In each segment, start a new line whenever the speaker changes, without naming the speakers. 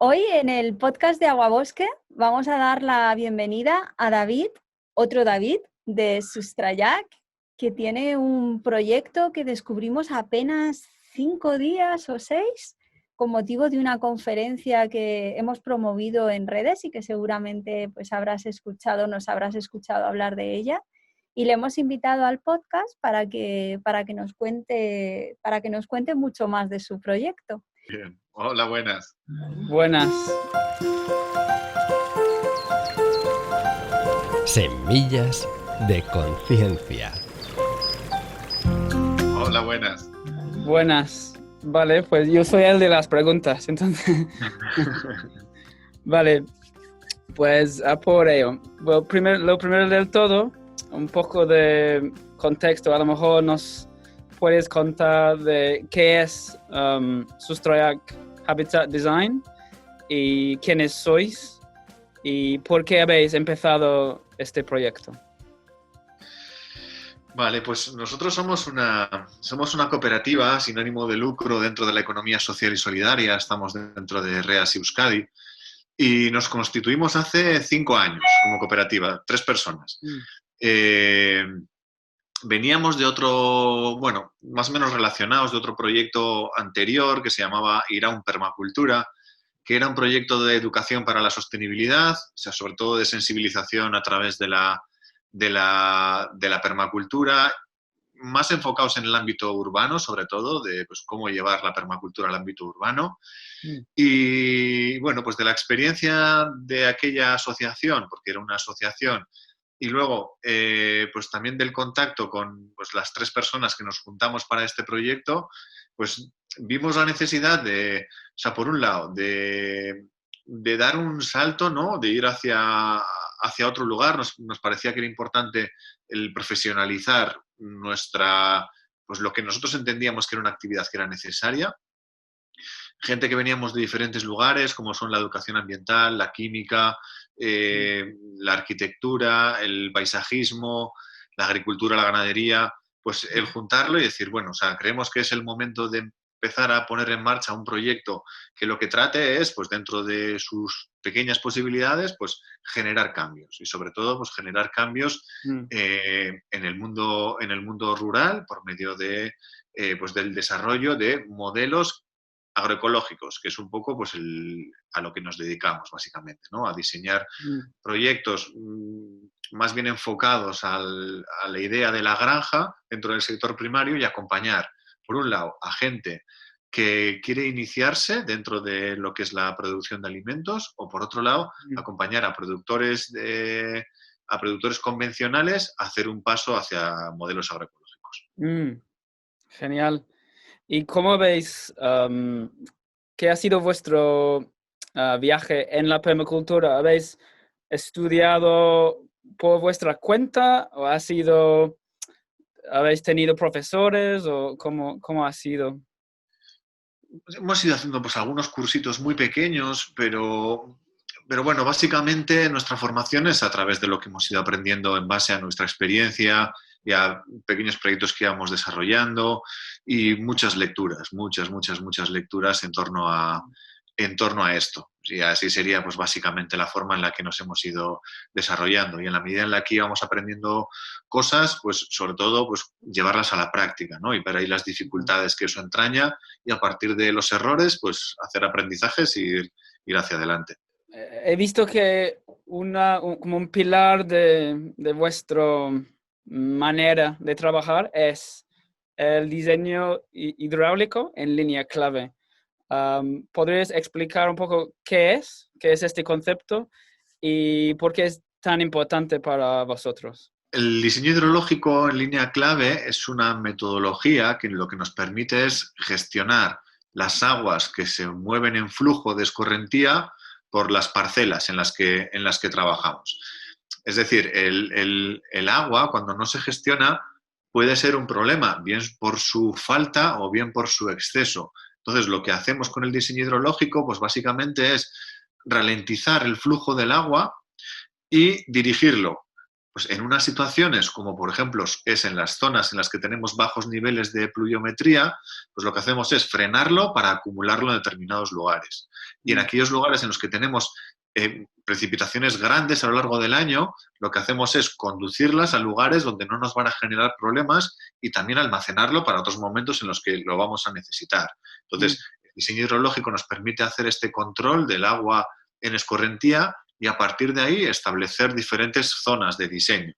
Hoy en el podcast de Aguabosque vamos a dar la bienvenida a David, otro David de Sustrayac, que tiene un proyecto que descubrimos apenas 5 días o 6 con motivo de una conferencia que hemos promovido en redes y que seguramente pues nos habrás escuchado hablar de ella. Y le hemos invitado al podcast para que nos cuente mucho más de su proyecto.
Bien. Hola, buenas.
Buenas.
Semillas de conciencia.
Hola, buenas.
Buenas. Vale, pues yo soy el de las preguntas, entonces. Vale, pues a por ello. Bueno, lo primero del todo, un poco de contexto. A lo mejor nos puedes contar de qué es Sustrayac Habitat Design y quiénes sois y por qué habéis empezado este proyecto.
Vale, pues nosotros somos una cooperativa sin ánimo de lucro dentro de la economía social y solidaria. Estamos dentro de REAS Euskadi y nos constituimos hace 5 años como cooperativa, 3 personas. Veníamos de otro, bueno, más o menos relacionados, de otro proyecto anterior que se llamaba Iraun Permacultura, que era un proyecto de educación para la sostenibilidad, o sea, sobre todo de sensibilización a través de la permacultura, más enfocados en el ámbito urbano, sobre todo, de pues, cómo llevar la permacultura al ámbito urbano. Y bueno, pues de la experiencia de aquella asociación, porque era una asociación, y luego, pues también del contacto con pues, las 3 personas que nos juntamos para este proyecto, pues vimos la necesidad de, o sea, por un lado, de dar un salto, ¿no? De ir hacia otro lugar. Nos parecía que era importante el profesionalizar pues lo que nosotros entendíamos que era una actividad que era necesaria. Gente que veníamos de diferentes lugares, como son la educación ambiental, la química, la arquitectura, el paisajismo, la agricultura, la ganadería, pues el juntarlo y decir, bueno, o sea, creemos que es el momento de empezar a poner en marcha un proyecto que lo que trate es, pues dentro de sus pequeñas posibilidades, pues generar cambios y sobre todo, pues generar cambios en el mundo rural por medio de, pues del desarrollo de modelos agroecológicos, que es un poco pues a lo que nos dedicamos básicamente, ¿no? A diseñar proyectos más bien enfocados a la idea de la granja dentro del sector primario y acompañar, por un lado, a gente que quiere iniciarse dentro de lo que es la producción de alimentos o, por otro lado, acompañar a productores convencionales a hacer un paso hacia modelos agroecológicos.
Genial. ¿Y cómo veis qué ha sido vuestro viaje en la permacultura? ¿Habéis estudiado por vuestra cuenta o habéis tenido profesores o cómo ha sido?
Hemos ido haciendo pues algunos cursitos muy pequeños, pero bueno, básicamente nuestra formación es a través de lo que hemos ido aprendiendo en base a nuestra experiencia y a pequeños proyectos que íbamos desarrollando y muchas lecturas, muchas lecturas en torno a esto. Y así sería pues básicamente la forma en la que nos hemos ido desarrollando. Y en la medida en la que íbamos aprendiendo cosas, pues sobre todo pues llevarlas a la práctica, ¿no? Y ver ahí las dificultades que eso entraña y a partir de los errores pues hacer aprendizajes y ir hacia adelante.
He visto que como un pilar de vuestra manera de trabajar es el diseño hidráulico en línea clave. ¿Podrías explicar un poco qué es este concepto y por qué es tan importante para vosotros?
El diseño hidrológico en línea clave es una metodología que lo que nos permite es gestionar las aguas que se mueven en flujo de escorrentía por las parcelas en las que trabajamos. Es decir, el agua, cuando no se gestiona, puede ser un problema, bien por su falta o bien por su exceso. Entonces, lo que hacemos con el diseño hidrológico, pues básicamente es ralentizar el flujo del agua y dirigirlo Pues en unas situaciones, como por ejemplo es en las zonas en las que tenemos bajos niveles de pluviometría, pues lo que hacemos es frenarlo para acumularlo en determinados lugares. Y en aquellos lugares en los que tenemos precipitaciones grandes a lo largo del año, lo que hacemos es conducirlas a lugares donde no nos van a generar problemas y también almacenarlo para otros momentos en los que lo vamos a necesitar. Entonces, el diseño hidrológico nos permite hacer este control del agua en escorrentía y a partir de ahí establecer diferentes zonas de diseño.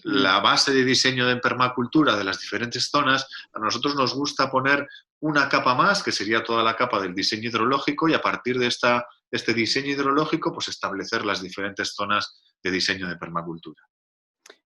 La base de diseño de permacultura de las diferentes zonas, a nosotros nos gusta poner una capa más, que sería toda la capa del diseño hidrológico, y a partir de este diseño hidrológico, pues establecer las diferentes zonas de diseño de permacultura.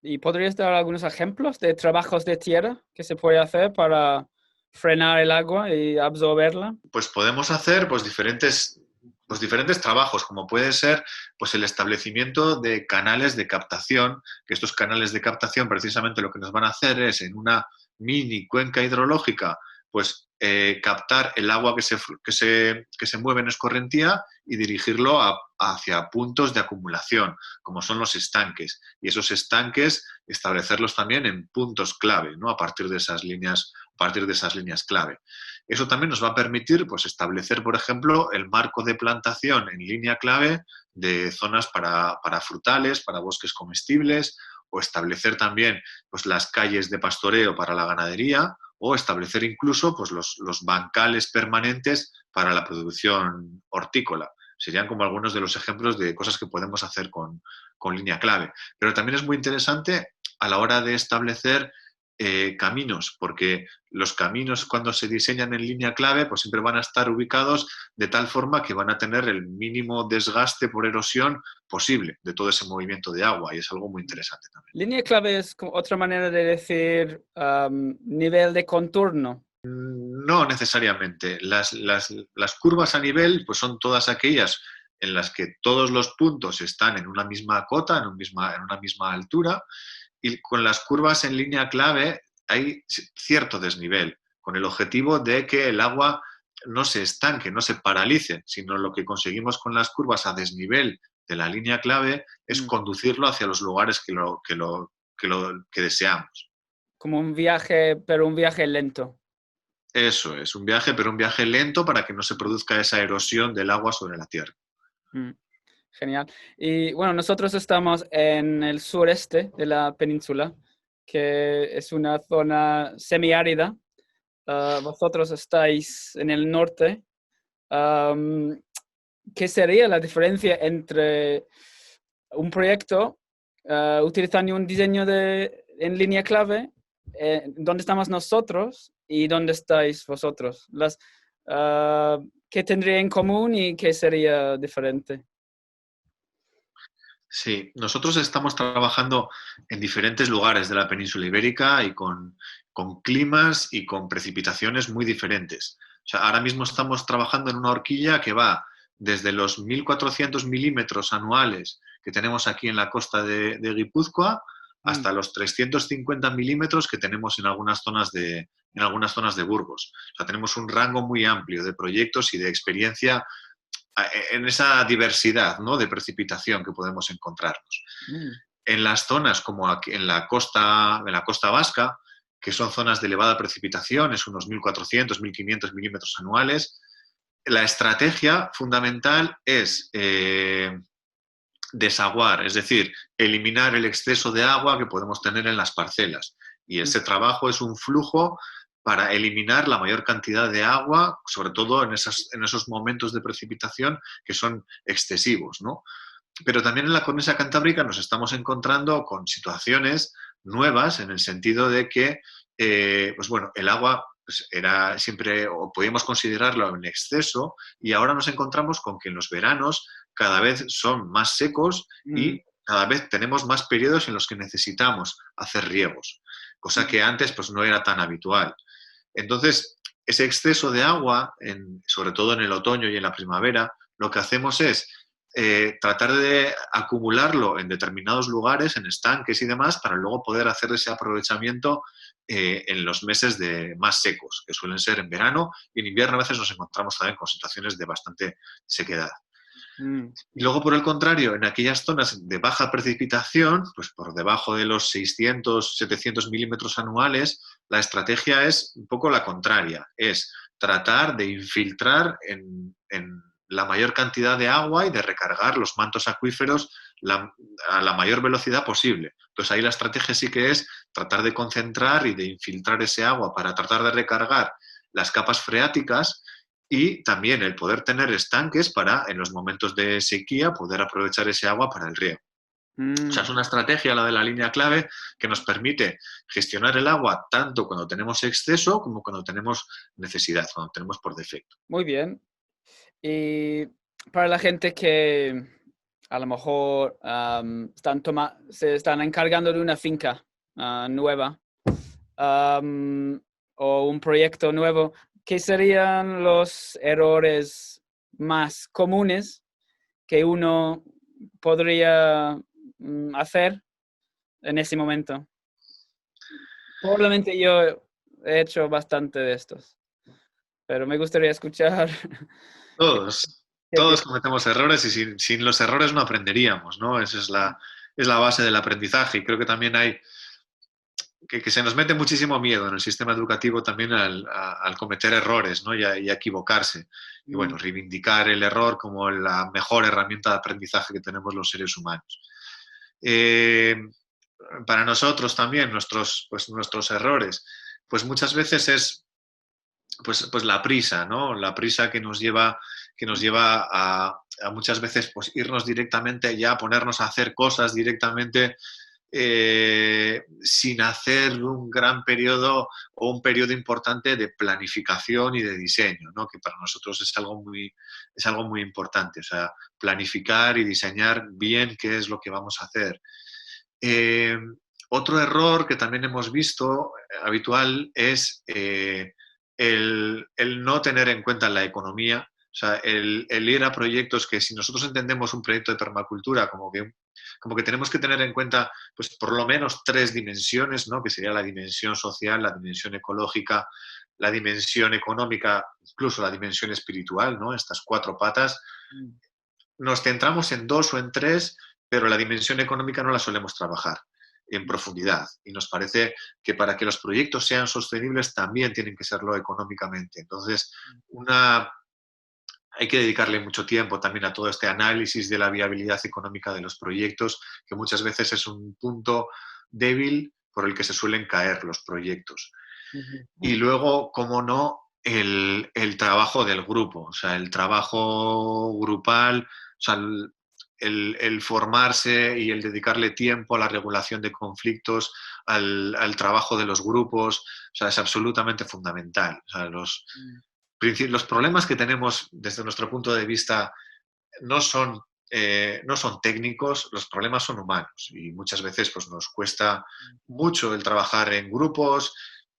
¿Y podrías dar algunos ejemplos de trabajos de tierra que se puede hacer para frenar el agua y absorberla?
Pues podemos hacer diferentes trabajos, como puede ser pues el establecimiento de canales de captación, que estos canales de captación precisamente lo que nos van a hacer es en una mini cuenca hidrológica pues captar el agua que se mueve en escorrentía y dirigirlo hacia puntos de acumulación, como son los estanques. Y esos estanques establecerlos también en puntos clave, ¿no? a partir de esas líneas clave. Eso también nos va a permitir pues, establecer, por ejemplo, el marco de plantación en línea clave de zonas para frutales, para bosques comestibles, o establecer también pues, las calles de pastoreo para la ganadería, o establecer incluso pues, los bancales permanentes para la producción hortícola. Serían como algunos de los ejemplos de cosas que podemos hacer con línea clave. Pero también es muy interesante a la hora de establecer caminos, porque los caminos cuando se diseñan en línea clave pues siempre van a estar ubicados de tal forma que van a tener el mínimo desgaste por erosión posible de todo ese movimiento de agua, y es algo muy interesante también.
Línea clave es como otra manera de decir nivel de contorno.
No necesariamente. Las curvas a nivel pues son todas aquellas en las que todos los puntos están en una misma cota, en una misma altura, y con las curvas en línea clave hay cierto desnivel, con el objetivo de que el agua no se estanque, no se paralice, sino lo que conseguimos con las curvas a desnivel de la línea clave es conducirlo hacia los lugares que deseamos.
Como un viaje, pero un viaje lento.
Eso es, un viaje, pero un viaje lento para que no se produzca esa erosión del agua sobre la tierra.
Genial. Y bueno, nosotros estamos en el sureste de la península, que es una zona semiárida. Vosotros estáis en el norte. ¿Qué sería la diferencia entre un proyecto utilizando un diseño en línea clave, donde estamos nosotros y dónde estáis vosotros? ¿Qué tendría en común y qué sería diferente?
Sí, nosotros estamos trabajando en diferentes lugares de la península ibérica y con climas y con precipitaciones muy diferentes. O sea, ahora mismo estamos trabajando en una horquilla que va desde los 1.400 milímetros anuales que tenemos aquí en la costa de Guipúzcoa hasta los 350 milímetros que tenemos en algunas zonas de Burgos. O sea, tenemos un rango muy amplio de proyectos y de experiencia en esa diversidad, ¿no?, de precipitación que podemos encontrarnos. En las zonas como aquí en la costa vasca, que son zonas de elevada precipitación, es unos 1.400, 1.500 milímetros anuales, la estrategia fundamental es desaguar, es decir, eliminar el exceso de agua que podemos tener en las parcelas. Y ese trabajo es un flujo para eliminar la mayor cantidad de agua, sobre todo en esos momentos de precipitación que son excesivos, ¿no? Pero también en la cornisa cantábrica nos estamos encontrando con situaciones nuevas en el sentido de que pues bueno, el agua pues era siempre, o podíamos considerarlo en exceso, y ahora nos encontramos con que en los veranos cada vez son más secos y cada vez tenemos más periodos en los que necesitamos hacer riegos, cosa que antes pues no era tan habitual. Entonces, ese exceso de agua, sobre todo en el otoño y en la primavera, lo que hacemos es tratar de acumularlo en determinados lugares, en estanques y demás, para luego poder hacer ese aprovechamiento en los meses más secos, que suelen ser en verano, y en invierno a veces nos encontramos también con situaciones de bastante sequedad. Y luego, por el contrario, en aquellas zonas de baja precipitación, pues por debajo de los 600, 700 milímetros anuales, la estrategia es un poco la contraria, es tratar de infiltrar en la mayor cantidad de agua y de recargar los mantos acuíferos a la mayor velocidad posible. Entonces ahí la estrategia sí que es tratar de concentrar y de infiltrar ese agua para tratar de recargar las capas freáticas y también el poder tener estanques para, en los momentos de sequía, poder aprovechar ese agua para el riego. O sea, es una estrategia, la de la línea clave, que nos permite gestionar el agua tanto cuando tenemos exceso como cuando tenemos necesidad, cuando tenemos por defecto.
Muy bien. Y para la gente que a lo mejor se están encargando de una finca nueva o un proyecto nuevo, ¿qué serían los errores más comunes que uno podría hacer en ese momento? Probablemente yo he hecho bastante de estos, pero me gustaría escuchar.
Todos cometemos errores y sin los errores no aprenderíamos, ¿no? Esa es la base del aprendizaje y creo que también hay que se nos mete muchísimo miedo en el sistema educativo también al cometer errores, ¿no? y a equivocarse. Y bueno, reivindicar el error como la mejor herramienta de aprendizaje que tenemos los seres humanos. Para nosotros también, nuestros errores, pues muchas veces es pues la prisa, ¿no? La prisa que nos lleva a muchas veces pues irnos directamente ya, a ponernos a hacer cosas directamente sin hacer un gran periodo o un periodo importante de planificación y de diseño, ¿no? Que para nosotros es algo muy importante, o sea, planificar y diseñar bien qué es lo que vamos a hacer. Otro error que también hemos visto habitual es el no tener en cuenta la economía, o sea, el ir a proyectos que, si nosotros entendemos un proyecto de permacultura como que tenemos que tener en cuenta pues, por lo menos 3 dimensiones, ¿no? Que sería la dimensión social, la dimensión ecológica, la dimensión económica, incluso la dimensión espiritual, ¿no? Estas 4 patas. Nos centramos en 2 o en 3, pero la dimensión económica no la solemos trabajar en profundidad. Y nos parece que para que los proyectos sean sostenibles también tienen que serlo económicamente. Entonces, hay que dedicarle mucho tiempo también a todo este análisis de la viabilidad económica de los proyectos, que muchas veces es un punto débil por el que se suelen caer los proyectos. Y luego, cómo no, el trabajo del grupo, o sea, el trabajo grupal, o sea, el formarse y el dedicarle tiempo a la regulación de conflictos, al trabajo de los grupos, o sea, es absolutamente fundamental. O sea, los problemas que tenemos desde nuestro punto de vista no son técnicos, los problemas son humanos y muchas veces pues, nos cuesta mucho el trabajar en grupos,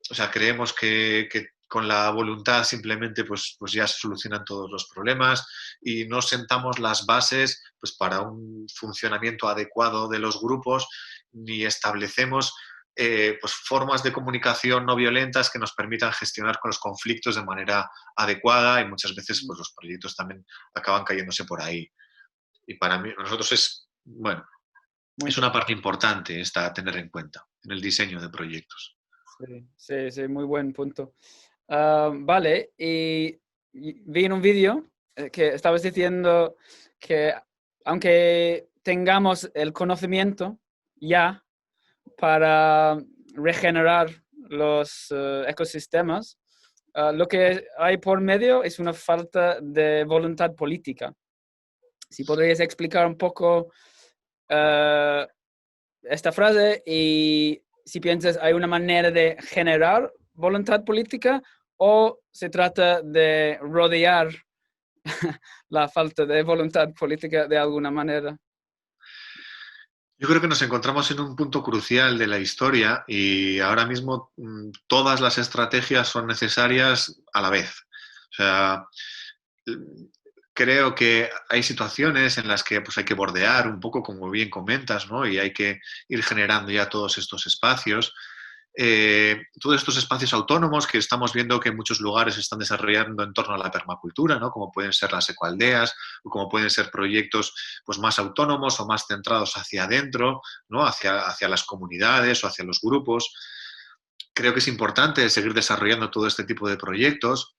o sea, creemos que con la voluntad simplemente pues ya se solucionan todos los problemas y no sentamos las bases pues, para un funcionamiento adecuado de los grupos ni establecemos pues formas de comunicación no violentas que nos permitan gestionar con los conflictos de manera adecuada y muchas veces pues, los proyectos también acaban cayéndose por ahí. Y para nosotros es una parte importante esta a tener en cuenta en el diseño de proyectos.
Sí, muy buen punto. Vale, y vi en un vídeo que estabas diciendo que aunque tengamos el conocimiento ya para regenerar los ecosistemas, lo que hay por medio es una falta de voluntad política. Si podrías explicar un poco esta frase y si piensas hay una manera de generar voluntad política o se trata de rodear la falta de voluntad política de alguna manera.
Yo creo que nos encontramos en un punto crucial de la historia y ahora mismo todas las estrategias son necesarias a la vez. O sea, creo que hay situaciones en las que pues, hay que bordear un poco, como bien comentas, ¿no? Y hay que ir generando ya todos estos espacios. todos estos espacios autónomos que estamos viendo que en muchos lugares se están desarrollando en torno a la permacultura, ¿no? Como pueden ser las ecoaldeas o como pueden ser proyectos pues, más autónomos o más centrados hacia adentro, ¿no? hacia las comunidades o hacia los grupos. Creo que es importante seguir desarrollando todo este tipo de proyectos,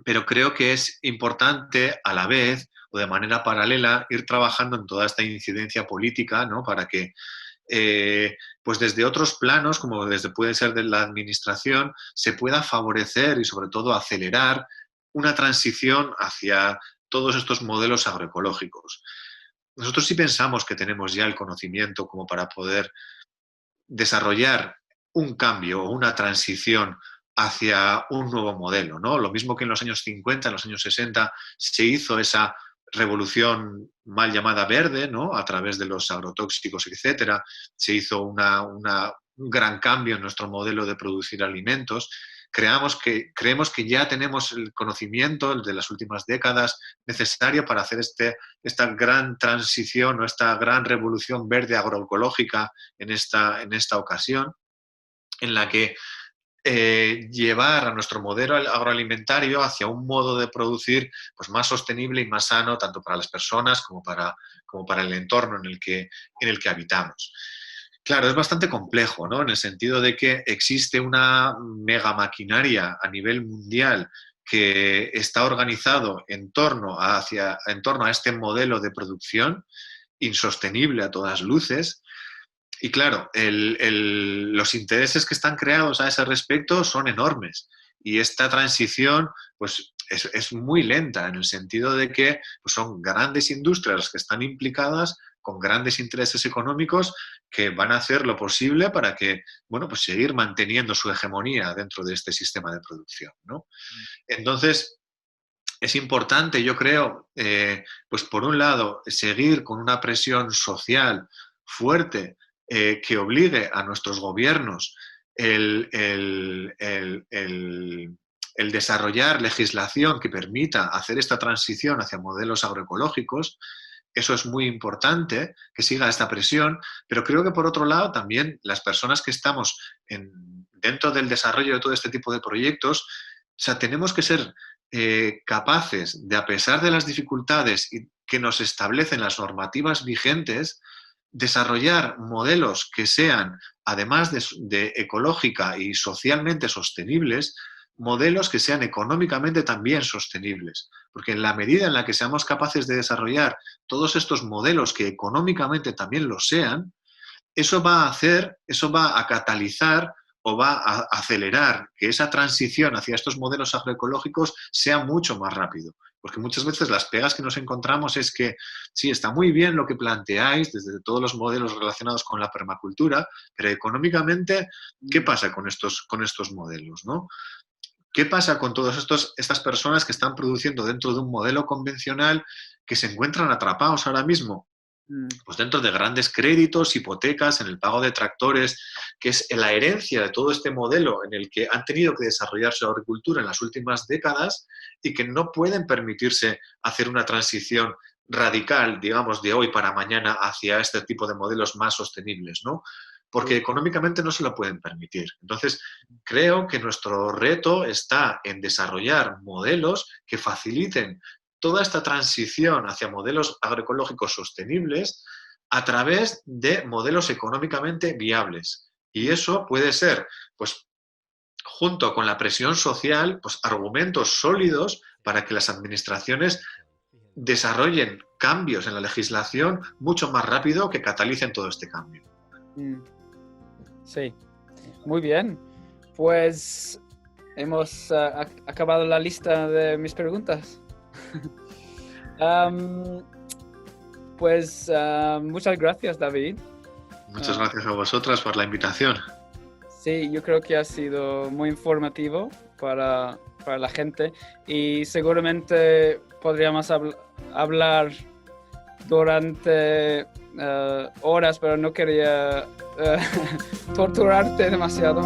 pero creo que es importante a la vez o de manera paralela ir trabajando en toda esta incidencia política, ¿no? Para que pues desde otros planos, como desde puede ser de la administración, se pueda favorecer y sobre todo acelerar una transición hacia todos estos modelos agroecológicos. Nosotros sí pensamos que tenemos ya el conocimiento como para poder desarrollar un cambio o una transición hacia un nuevo modelo, ¿no? Lo mismo que en los años 50, en los años 60, se hizo esa revolución mal llamada verde, ¿no? A través de los agrotóxicos, etcétera. Se hizo un gran cambio en nuestro modelo de producir alimentos. Creemos que ya tenemos el conocimiento de las últimas décadas necesario para hacer esta gran transición o esta gran revolución verde agroecológica en esta ocasión, en la que llevar a nuestro modelo agroalimentario hacia un modo de producir pues, más sostenible y más sano, tanto para las personas como para el entorno en el que habitamos. Claro, es bastante complejo, ¿no? En el sentido de que existe una mega maquinaria a nivel mundial que está organizado en torno a este modelo de producción insostenible a todas luces. Y claro, los intereses que están creados a ese respecto son enormes. Y esta transición pues, es muy lenta, en el sentido de que pues, son grandes industrias las que están implicadas con grandes intereses económicos que van a hacer lo posible para que, bueno, pues seguir manteniendo su hegemonía dentro de este sistema de producción, ¿no? Entonces, es importante, yo creo, pues por un lado, seguir con una presión social fuerte que obligue a nuestros gobiernos el desarrollar legislación que permita hacer esta transición hacia modelos agroecológicos. Eso es muy importante, que siga esta presión, pero creo que por otro lado también las personas que estamos dentro del desarrollo de todo este tipo de proyectos, o sea, tenemos que ser capaces de, a pesar de las dificultades que nos establecen las normativas vigentes, desarrollar modelos que sean, además de ecológica y socialmente sostenibles, modelos que sean económicamente también sostenibles. Porque en la medida en la que seamos capaces de desarrollar todos estos modelos que económicamente también lo sean, eso va a catalizar o va a acelerar que esa transición hacia estos modelos agroecológicos sea mucho más rápido. Porque muchas veces las pegas que nos encontramos es que sí, está muy bien lo que planteáis desde todos los modelos relacionados con la permacultura, pero económicamente, ¿qué pasa con estos modelos, ¿no? ¿Qué pasa con todas estas personas que están produciendo dentro de un modelo convencional que se encuentran atrapados ahora mismo? Pues dentro de grandes créditos, hipotecas, en el pago de tractores, que es la herencia de todo este modelo en el que han tenido que desarrollar su agricultura en las últimas décadas y que no pueden permitirse hacer una transición radical, digamos, de hoy para mañana hacia este tipo de modelos más sostenibles, ¿no? Porque económicamente no se lo pueden permitir. Entonces, creo que nuestro reto está en desarrollar modelos que faciliten toda esta transición hacia modelos agroecológicos sostenibles a través de modelos económicamente viables. Y eso puede ser, pues, junto con la presión social, pues, argumentos sólidos para que las administraciones desarrollen cambios en la legislación mucho más rápido que catalicen todo este cambio.
Sí, muy bien. Pues hemos acabado la lista de mis preguntas. Muchas gracias, David.
Muchas gracias a vosotras por la invitación.
Sí, yo creo que ha sido muy informativo para la gente y seguramente podríamos hablar durante horas, pero no quería torturarte demasiado.